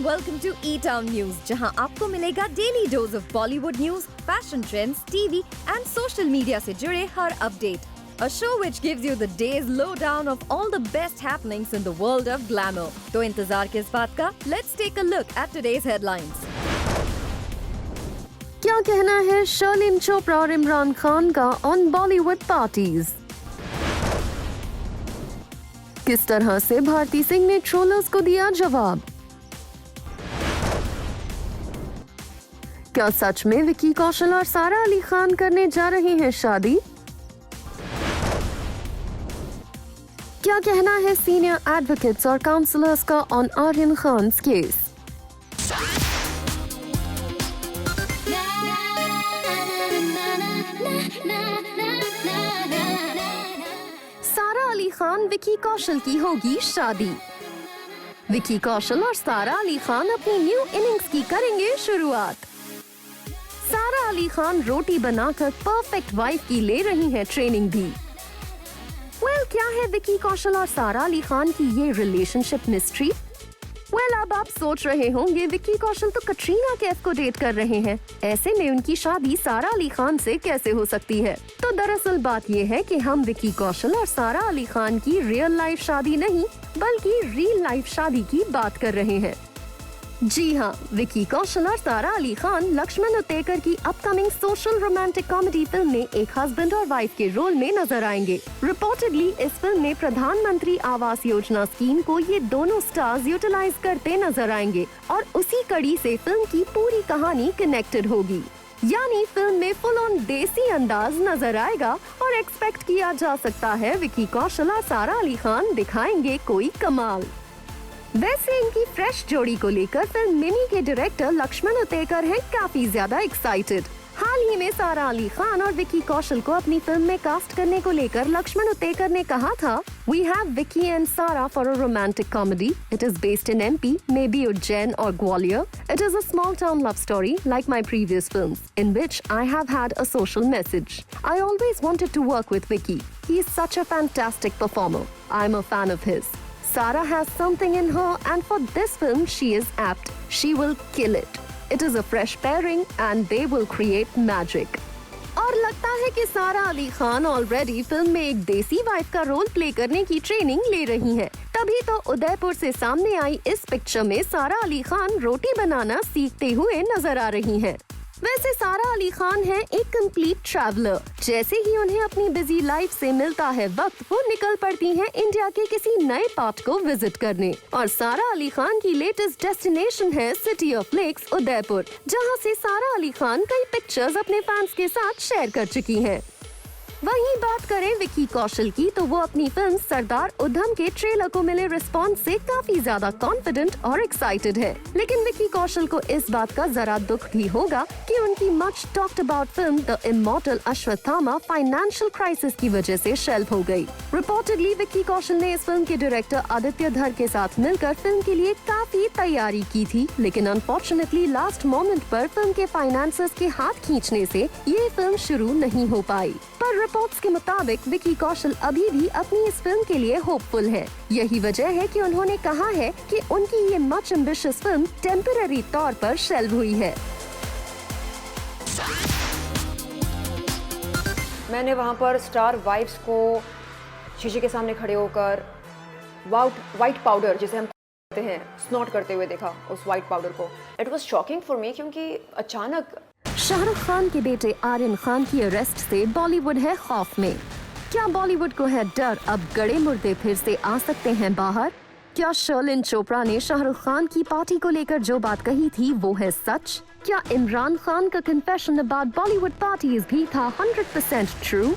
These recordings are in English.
welcome to E-Town News, जहां आपको मिलेगा daily dose of Bollywood news, fashion trends, TV and social media से जुड़े हर update. A show which gives you the day's lowdown of all the best happenings in the world of glamour. तो इंतजार किस बात का? Let's take a look at today's headlines. क्या कहना है शर्लिन चोपड़ा और इमरान खान का ऑन बॉलीवुड पार्टीज? किस तरह से भारती सिंह ने ट्रोलर्स को दिया जवाब? क्या सच में विकी कौशल और सारा अली खान करने जा रहे हैं शादी? क्या कहना है सीनियर एडवोकेट्स और काउंसलर्स का ऑन आर्यन खान केस? सारा अली खान विकी कौशल की होगी शादी. विकी कौशल और सारा अली खान अपनी न्यू इनिंग्स की करेंगे शुरुआत. सारा अली खान रोटी बनाकर परफेक्ट वाइफ की ले रही हैं ट्रेनिंग भी. क्या है विकी कौशल और सारा अली खान की ये रिलेशनशिप मिस्ट्री? अब आप सोच रहे होंगे विकी कौशल तो कटरीना कैफ को डेट कर रहे हैं, ऐसे में उनकी शादी सारा अली खान से कैसे हो सकती है? तो दरअसल बात ये है कि हम विकी कौशल और सारा अली खान की रियल लाइफ शादी नहीं बल्कि रियल लाइफ शादी की बात कर रहे हैं. जी हाँ, विकी कौशल और सारा अली खान लक्ष्मण उत्तेकर की upcoming social romantic comedy film में एक हस्बैंड और वाइफ के रोल में नजर आएंगे. रिपोर्टेडली इस फिल्म में प्रधानमंत्री आवास योजना स्कीम को ये दोनों स्टार्स यूटिलाइज करते नजर आएंगे और उसी कड़ी से फिल्म की पूरी कहानी कनेक्टेड होगी. यानी फिल्म में फुल ऑन देसी अंदाज नजर आएगा और एक्सपेक्ट किया जा सकता है विकी कौशल और सारा अली खान दिखाएंगे कोई कमाल. वैसे इनकी फ्रेश जोड़ी को लेकर फिल्म मिनी के डायरेक्टर लक्ष्मण उत्तेकर हैं काफी ज्यादा एक्साइटेड. हाल ही में सारा अली खान और विकी कौशल को अपनी फिल्म में कास्ट करने को लेकर लक्ष्मण उत्तेकर ने कहा था, We have Vicky and Sara for a romantic comedy. It is based in MP, maybe Ujjain or Gwalior. It is a small town love story like my previous films, in which I have had a social message. I always wanted to work with Vicky. He is such a fantastic performer. I'm a fan of his. Sara has something in her and for this film she is apt. She will kill it. It is a fresh pairing and they will create magic. और लगता है कि सारा Ali Khan already film में एक देसी wife का role play करने की ट्रेनिंग ले रही हैं. तभी तो उदयपुर से सामने आई इस पिक्चर में सारा अली खान रोटी बनाना सीखते हुए नजर आ रही हैं. वैसे सारा अली खान है एक कंप्लीट ट्रैवलर. जैसे ही उन्हें अपनी बिजी लाइफ से मिलता है वक्त, वो निकल पड़ती हैं इंडिया के किसी नए पार्ट को विजिट करने. और सारा अली खान की लेटेस्ट डेस्टिनेशन है सिटी ऑफ लेक्स उदयपुर, जहां से सारा अली खान कई पिक्चर्स अपने फैंस के साथ शेयर कर चुकी हैं. वहीं बात करें विकी कौशल की तो वो अपनी फिल्म सरदार उधम के ट्रेलर को मिले रिस्पॉन्स से काफी ज्यादा कॉन्फिडेंट और एक्साइटेड है. लेकिन विकी कौशल को इस बात का जरा दुख भी होगा कि उनकी much talked about film the immortal Ashwatthama financial crisis की वजह से शेल्फ हो गई. रिपोर्टेडली विकी कौशल ने इस फिल्म के डायरेक्टर आदित्य धर के साथ मिलकर फिल्म के लिए काफी तैयारी की थी, लेकिन अनफॉर्चुनेटली लास्ट मोमेंट पर फिल्म के फाइनेंसर्स के हाथ खींचने से ये फिल्म शुरू नहीं हो पाई. पर रिपोर्ट्स के मुताबिक विकी कौशल अभी भी अपनी इस फिल्म के लिए होपफुल है. यही वजह है कि उन्होंने कहा है कि उनकी ये मच एम्बिशियस फिल्म टेम्पररी तौर पर शेल्व हुई है. मैंने वहाँ पर स्टार वाइफ्स को शीशे के सामने खड़े होकर वाइट पाउडर जिसे हम कहते हैं स्नॉट करते हुए देखा. उस वाइट पाउडर को it was shocking for me, क्योंकि अचानक शाहरुख खान के बेटे आर्यन खान की अरेस्ट से बॉलीवुड है खौफ में. क्या बॉलीवुड को है डर अब गड़े मुर्दे फिर से आ सकते हैं बाहर? क्या शर्लिन चोपड़ा ने शाहरुख खान की पार्टी को लेकर जो बात कही थी वो है सच? क्या इमरान खान का कन्फेशन अबाउट बॉलीवुड पार्टीज भी था 100% ट्रू?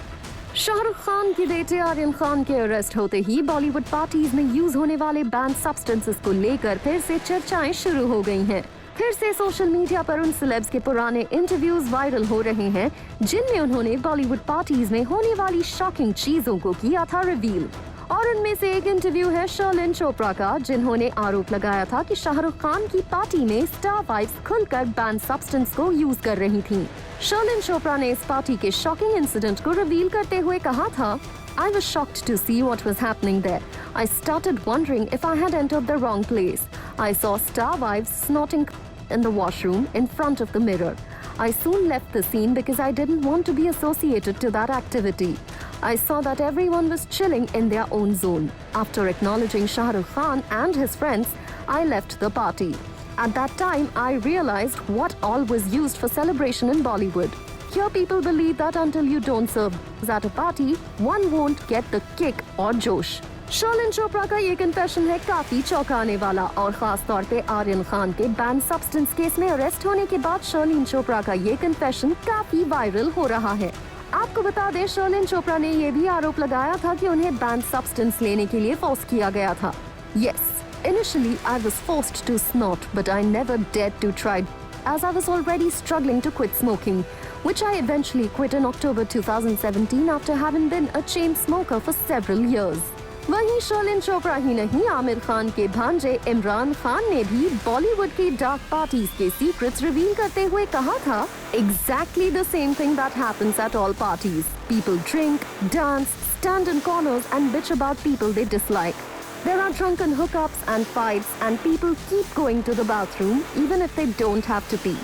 शाहरुख खान के बेटे आर्यन खान के अरेस्ट होते ही बॉलीवुड पार्टीज में यूज होने वाले बैन सब्सटेंसेस को लेकर फिर से चर्चाएं शुरू हो गई हैं. फिर से सोशल मीडिया पर उन सेलेब्स के पुराने इंटरव्यूज वायरल हो रहे हैं जिनमें उन्होंने बॉलीवुड पार्टीज में होने वाली शॉकिंग चीजों को किया था रिवील. और उनमें से एक इंटरव्यू है शर्लिन चोपड़ा का, जिन्होंने आरोप लगाया था कि शाहरुख खान की पार्टी में स्टार वाइफ्स खुलकर बैन सब्सटेंस को यूज कर रही थीं. शर्लिन चोपड़ा ने इस पार्टी के शॉकिंग इंसिडेंट को रिवील करते हुए कहा था, I was shocked to see what was happening there. I started wondering if I had entered the wrong place. I saw star wives snorting in the washroom in front of the mirror. I soon left the scene because I didn't want to be associated to that activity. I saw that everyone was chilling in their own zone. After acknowledging Shah Rukh Khan and his friends, I left the party. At that time, I realized what all was used for celebration in Bollywood. Here people believe that until you don't serve at a party, one won't get the kick or जोश। शर्लिन चोपड़ा का ये confession है काफी चौंकाने वाला और खास तौर पे आर्यन खान के बैन सब्सटेंस केस में अरेस्ट होने के बाद शर्लिन चोपड़ा का ये कन्फेशन काफी वायरल हो रहा है। आपको बता दें, शर्लिन चोपड़ा ने ये भी आरोप लगाया था कि उन्हें बैन सब्सटेंस लेने के लिए फोर्स किया गया था। Yes, initially I was forced to snort, but I never dared to try as I was already struggling to quit smoking, which I eventually quit in October 2017 after having been a chain smoker for several years. वहीं शर्लिन चोपड़ा ही नहीं, आमिर खान के भांजे इमरान खान ने भी बॉलीवुड की dark parties के secrets reveal करते हुए कहा था, exactly the same thing that happens at all parties. People drink, dance, stand in corners and bitch about people they dislike. There are drunken hookups and fights and people keep going to the bathroom even if they don't have to pee.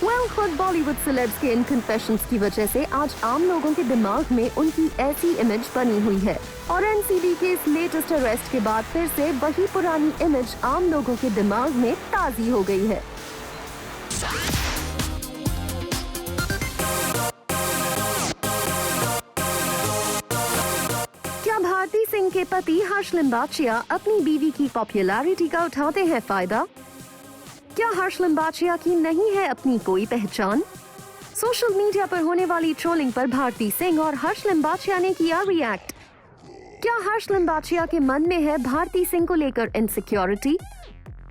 Well, खुद Bollywood celebs के इन confessions की वजह से आज आम लोगों के दिमाग में उनकी ऐसी इमेज बनी हुई है और एनसीबी के इस लेटेस्ट अरेस्ट के बाद फिर से वही पुरानी इमेज आम लोगों के दिमाग में ताज़ी हो गई है। क्या भारती सिंह के पति हर्ष लिम्बाचिया अपनी बीवी की पॉपुलैरिटी का उठाते हैं फायदा? क्या हर्ष लिम्बाचिया की नहीं है अपनी कोई पहचान? सोशल मीडिया पर होने वाली ट्रोलिंग पर भारती सिंह और हर्ष लिम्बाचिया ने किया रिएक्ट। क्या हर्ष लिम्बाचिया के मन में है भारती सिंह को लेकर insecurity?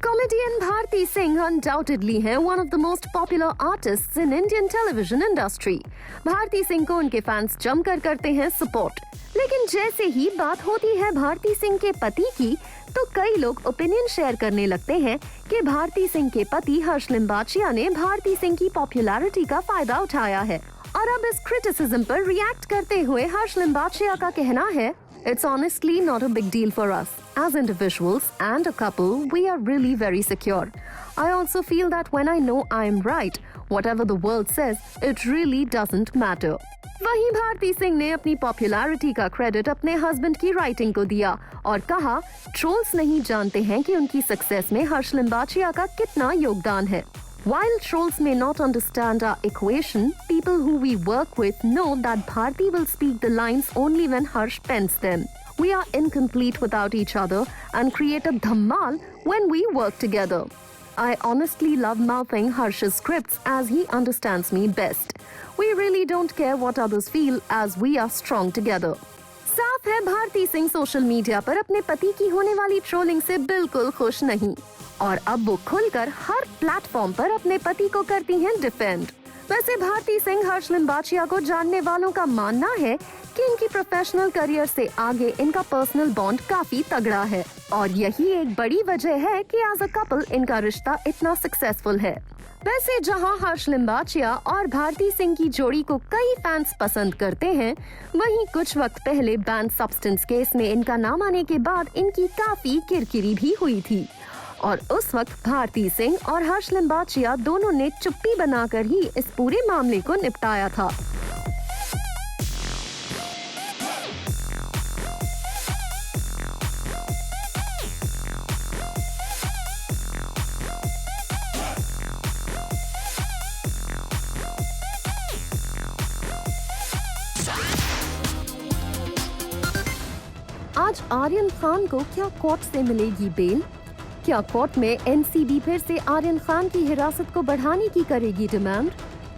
Comedian Bharti Singh undoubtedly है one of the most popular artists in Indian television industry. Bharti Singh को उनके फैंस जमकर करते हैं सपोर्ट, लेकिन जैसे ही बात होती है भारती सिंह के पति की, तो कई लोग ओपिनियन शेयर करने लगते हैं कि भारती सिंह के पति हर्ष लिम्बाचिया ने भारती सिंह की पॉपुलैरिटी का फायदा उठाया है। और अब इस क्रिटिसिज्म पर रिएक्ट करते हुए हर्ष लिम्बाचिया का कहना है, It's honestly not a big deal for us. As individuals and a couple, we are really very secure. I also feel that when I know I am right, whatever the world says, it really doesn't matter. वहीं भारती सिंह ने अपनी popularity का credit अपने husband की writing को दिया और कहा, ट्रोल्स नहीं जानते हैं कि उनकी सक्सेस में हर्ष लिम्बाचिया का कितना योगदान है। While trolls may not understand our equation, people who we work with know that Bharti will speak the lines only when Harsh pens them. We are incomplete without each other and create a dhammal when we work together. I honestly love mouthing Harsh's scripts as he understands me best. We really don't care what others feel as we are strong together. साफ है Bharti Singh social media पर अपने पति की होने वाली trolling से बिल्कुल खुश नहीं और अब वो खुलकर हर प्लेटफॉर्म पर अपने पति को करती हैं डिफेंड। वैसे भारती सिंह हर्ष लिम्बाचिया को जानने वालों का मानना है कि इनकी प्रोफेशनल करियर से आगे इनका पर्सनल बॉन्ड काफी तगड़ा है और यही एक बड़ी वजह है कि एज अ कपल इनका रिश्ता इतना सक्सेसफुल है। वैसे जहां हर्ष लिम्बाचिया और भारती सिंह की जोड़ी को कई फैंस पसंद करते हैं, वहीं कुछ वक्त पहले बैन सब्सटेंस केस में इनका नाम आने के बाद इनकी काफी किरकिरी भी हुई थी और उस वक्त भारती सिंह और हर्ष लिम्बाचिया दोनों ने चुप्पी बनाकर ही इस पूरे मामले को निपटाया था। आज आर्यन खान को क्या कोर्ट से मिलेगी बेल? क्या कोर्ट में एनसीबी फिर से आर्यन खान की हिरासत को बढ़ाने की करेगी डिमांड?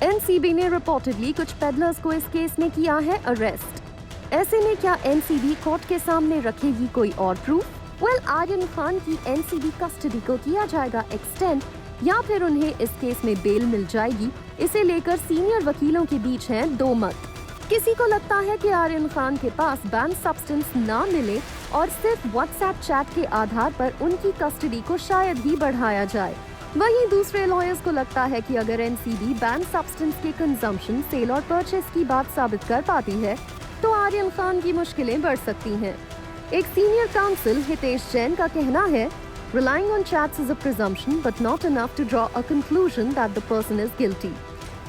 एनसीबी ने रिपोर्टेडली कुछ पेडलर्स को इस केस में किया है अरेस्ट। ऐसे में क्या एनसीबी कोर्ट के सामने रखेगी कोई और प्रूफ? वेल, आर्यन खान की एनसीबी कस्टडी को किया जाएगा एक्सटेंड या फिर उन्हें इस केस में बेल मिल जाएगी, इसे लेकर सीनियर वकीलों के बीच हैं दो मत। किसी को लगता है कि आर्यन खान के पास बैन सब्सटेंस ना मिले और सिर्फ व्हाट्सएप चैट के आधार पर उनकी कस्टडी को शायद ही बढ़ाया जाए। वहीं दूसरे लॉयर्स को लगता है कि अगर एनसीबी बैन सब्सटेंस के कंजम्पशन, सेल और परचेस की बात साबित कर पाती है तो आर्यन खान की मुश्किलें बढ़ सकती हैं। एक सीनियर काउंसिल हितेश जैन का कहना है, Relying on chats is a presumption, but not enough to draw a conclusion that the person is guilty.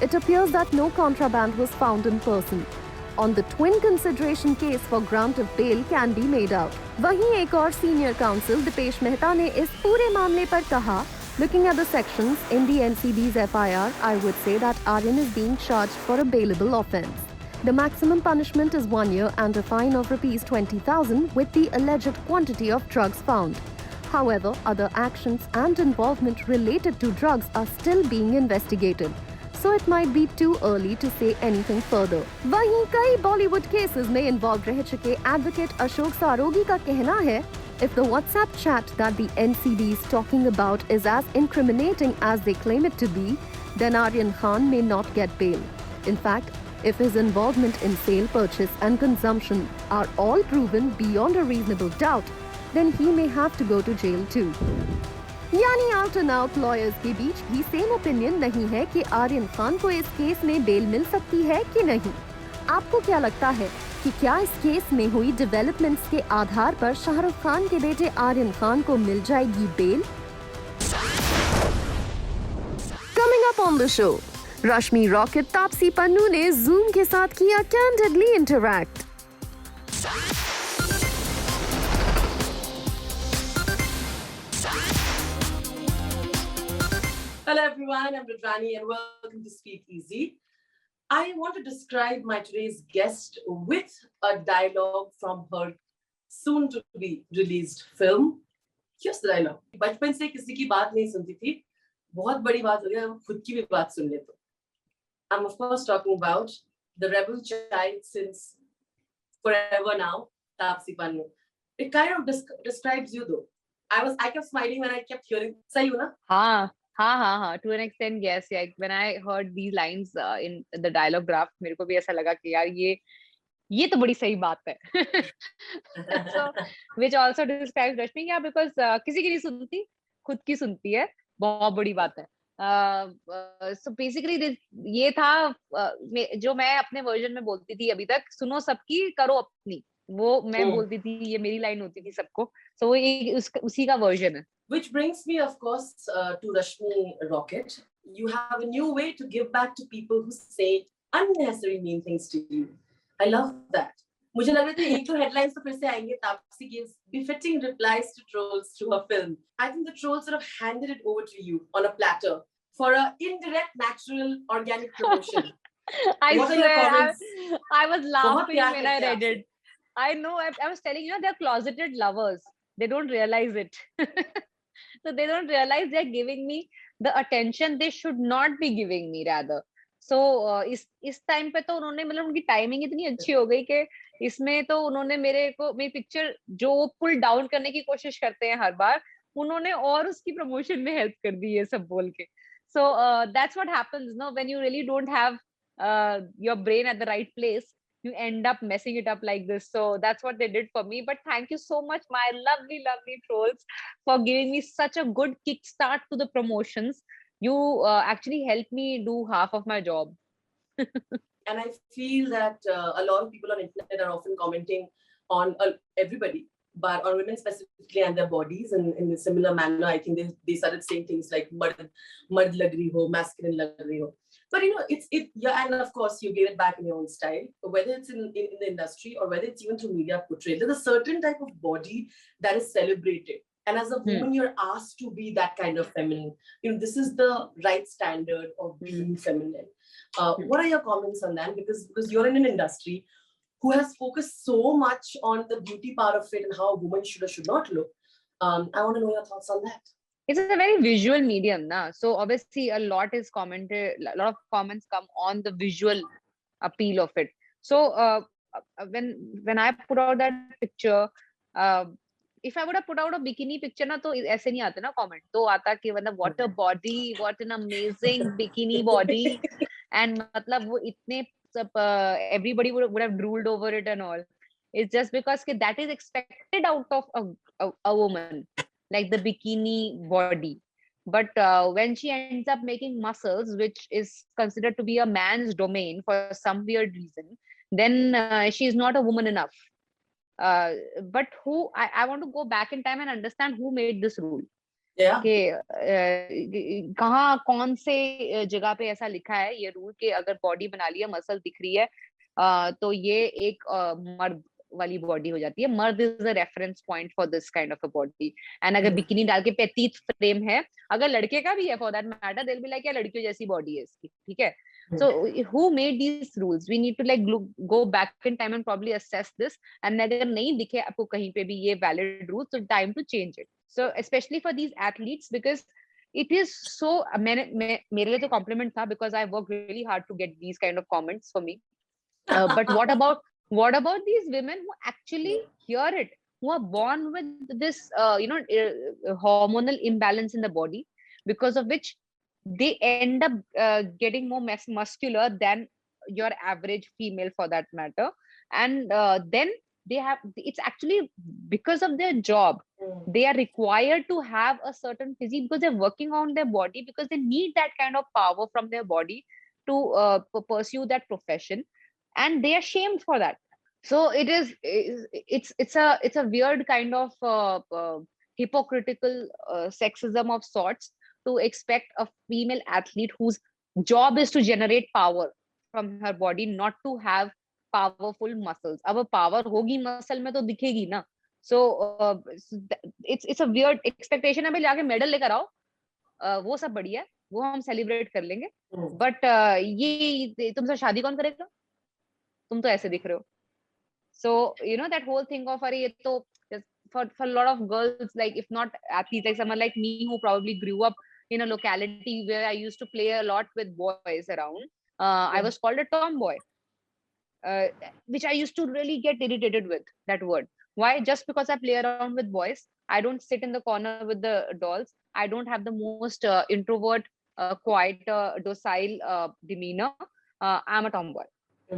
It appears that no contraband was found in person. On the twin consideration case for grant of bail can be made out. वहीं एक और senior counsel Dipesh Mehta ने इस पूरे मामले पर कहा, looking at the sections in the NCB's FIR, I would say that Aryan is being charged for a bailable offence. The maximum punishment is 1 year and a fine of rupees 20,000 with the alleged quantity of drugs found. However, other actions and involvement related to drugs are still being investigated. So it might be too early to say anything further. वहीं कई Bollywood cases में involved रह चुके advocate Ashok सारोगी का कहना है, if the WhatsApp chat that the NCB is talking about is as incriminating as they claim it to be, then Aryan Khan may not get bail. In fact, if his involvement in sale, purchase and consumption are all proven beyond a reasonable doubt, then he may have to go to jail too. यानी out and out lawyers के बीच भी same opinion नहीं है कि आर्यन खान को इस case में bell मिल सकती है कि नहीं। आपको क्या लगता है कि क्या इस केस में हुई डेवलपमेंट्स के आधार पर शाहरुख खान के बेटे आर्यन खान को मिल जाएगी bail? Coming up on the show, Rashmi Rocket Taapsee Pannu ने जूम के साथ किया candidly interact. Hello everyone, I'm Rudrani and welcome to Speak Easy. I want to describe my today's guest with a dialogue from her soon to be released film. Here's the dialogue. बचपन से किसी की बात नहीं सुनती थी, बहुत बड़ी बात हो गई, अब खुद की भी बात सुन ले तो। I'm of course talking about the rebel child since forever now, Taapsee Pannu. It kind of describes you though. I kept smiling when I kept hearing. सही हूँ ना? हाँ, to an extent yes. Yeah, when I heard these lines in the dialogue draft, मेरे को भी ऐसा लगा कि यार ये तो बड़ी सही बात है. So which also describes Rashmi, yeah, because किसी की नहीं सुनती, खुद की सुनती है, बहुत बड़ी बात है. So basically ये था जो मैं अपने वर्जन में बोलती थी अभी तक, सुनो सबकी करो अपनी, वो मैं बोलती थी, ये मेरी लाइन होती थी सबको. So वो उसी का वर्जन है. Which brings me, of course, to Rashmi Rocket. You have a new way to give back to people who say unnecessary mean things to you. I love that. मुझे लग रहा था एक तो headlines तो फिर से आएंगे. Taapsee gives befitting replies to trolls to her film. I think the trolls sort of handed it over to you on a platter for a indirect, natural, organic promotion. I What are swear, your comments? I was laughing प्यार when I करते हैं read it. I know. I was telling you, they're closeted lovers. They don't realize it. So they don't realize they're giving me the attention they should not be giving me rather. So इस time पे तो उन्होंने मतलब उनकी timing इतनी अच्छी हो गई कि इसमें तो उन्होंने मेरी पिक्चर जो पुल डाउन करने की कोशिश करते हैं हर बार, उन्होंने और उसकी प्रमोशन में हेल्प कर दी ये सब बोल के. So that's what happens, no, when you really don't have your brain at the right place, you end up messing it up like this. So that's what they did for me. But thank you so much, my lovely, lovely trolls, for giving me such a good kickstart to the promotions. You actually helped me do half of my job. And I feel that a lot of people on internet are often commenting on everybody, but on women specifically and their bodies. And in a similar manner, I think they started saying things like "mard lag rahi ho," masculine lag rahi ho. But you know, yeah, and of course you gave it back in your own style, whether it's in the industry or whether it's even through media portrayal. There's a certain type of body that is celebrated. And as a woman, you're asked to be that kind of feminine. You know, this is the right standard of being feminine. What are your comments on that? Because you're in an industry who has focused so much on the beauty part of it and how a woman should or should not look. I want to know your thoughts on that. It's a very visual medium, na. So obviously a lot is commented, a lot of comments come on the visual appeal of it. So when I put out that picture, if I would have put out a bikini picture, na, तो ऐसे नहीं आते ना comment. तो आता कि मतलब what a body, what an amazing bikini body, and मतलब वो इतने everybody would have drooled over it and all. It's just because that is expected out of a woman, like the bikini body. But when she ends up making muscles, which is considered to be a man's domain for some weird reason, then she is not a woman enough. but I want to go back in time and understand who made this rule. Yeah. कि कहाँ कौन से जगह पे ऐसा लिखा है ये रूल कि अगर बॉडी बना लिया मसल दिख रही है तो ये एक मर्द वाली बॉडी हो जाती है. मर्द is a reference point for this kind of a body. And अगर बिकिनी डाल के 35 फ्रेम है, अगर लड़के का भी है for that matter, they will be like, या लड़कियों जैसी बॉडी है इसकी, ठीक है. So who made these rules? We need to like go back in time and probably assess this. And अगर नहीं दिखे आपको कहीं पे भी ये valid rules, so time to change it. So especially for these athletes, because it is so, मेरे लिए तो compliment था because I worked really hard to get these kind of comments for me. But what about these women who actually hear it, who are born with this hormonal imbalance in the body, because of which they end up getting more muscular than your average female for that matter. And then they have, it's actually because of their job, they are required to have a certain physique because they're working on their body, because they need that kind of power from their body to pursue that profession, and they are shamed for that. So it's a weird kind of hypocritical sexism of sorts to expect a female athlete whose job is to generate power from her body not to have powerful muscles. अब power होगी muscle में तो दिखेगी ना. So it's a weird expectation. अभी जाके medal लेकर आओ, वो सब बढ़िया है, वो हम celebrate कर लेंगे. But ये तुमसे शादी कौन करेगा? तुम तो ऐसे दिख रहे हो. So you know that whole thing of अरे ये तो for a lot of girls, like if not athletes, like someone like me who probably grew up in a locality where I used to play a lot with boys around, I was called a tomboy, which I used to really get irritated with that word. Why? Just because I play around with boys, I don't sit in the corner with the dolls, I don't have the most introvert, quiet, docile demeanor. I'm a tomboy.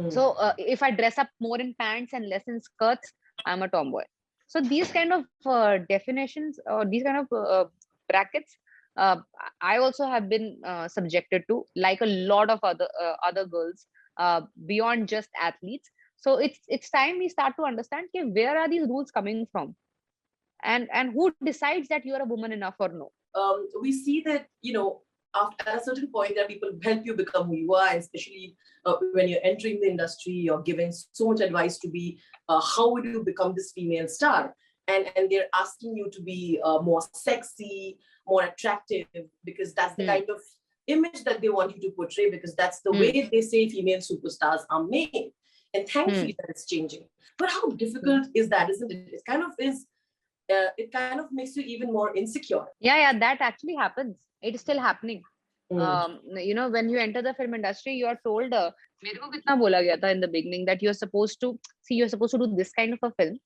So if I dress up more in pants and less in skirts, I'm a tomboy. So these kind of definitions or these kind of brackets, I also have been subjected to, like a lot of other girls, beyond just athletes. So it's time we start to understand, okay, where are these rules coming from, and who decides that you are a woman enough or no. We see that, at a certain point, there are people who help you become who you are, and especially when you're entering the industry, you're giving so much advice to be, how would you become this female star? And they're asking you to be more sexy, more attractive, because that's the kind of image that they want you to portray, because that's the way they say female superstars are made. And thankfully that is changing. But how difficult is that, isn't it? It kind of makes you even more insecure. Yeah, that actually happens. It is still happening. When you enter the film industry, you are told, मेरे को कितना बोला गया था in the beginning, that you're supposed to do this kind of a film,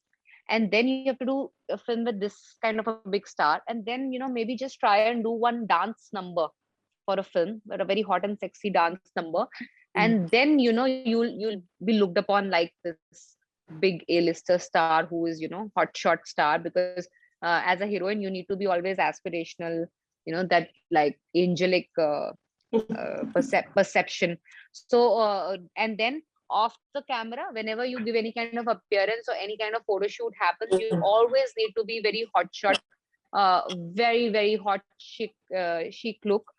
and then you have to do a film with this kind of a big star, and then maybe just try and do one dance number for a film, but a very hot and sexy dance number, and then you'll be looked upon like this big A-lister star who is hot shot star, because as a heroine you need to be always aspirational, that like angelic perception. So and then off the camera, whenever you give any kind of appearance or any kind of photo shoot happens, you always need to be very hot shot, very very hot chic look.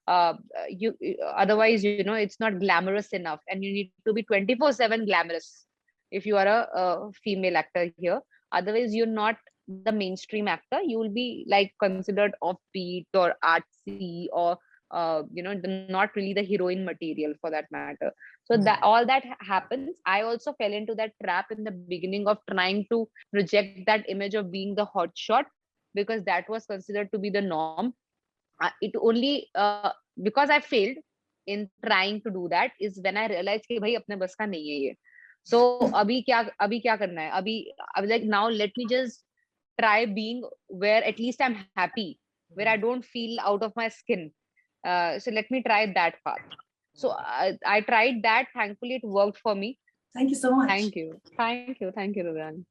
Otherwise it's not glamorous enough, and you need to be 24/7 glamorous if you are a female actor here. Otherwise you're not the mainstream actor. You will be like considered offbeat or artsy, or not really the heroine material for that matter. So that all that happens. I also fell into that trap in the beginning of trying to project that image of being the hot shot, because that was considered to be the norm. It only because I failed in trying to do that is when I realized कि भाई अपने बस का नहीं है ये. So अभी क्या करना है? अभी like now let me just try being where at least I'm happy, where I don't feel out of my skin. So let me try that path. So I tried that. Thankfully, it worked for me. Thank you so much. Thank you, Rudran.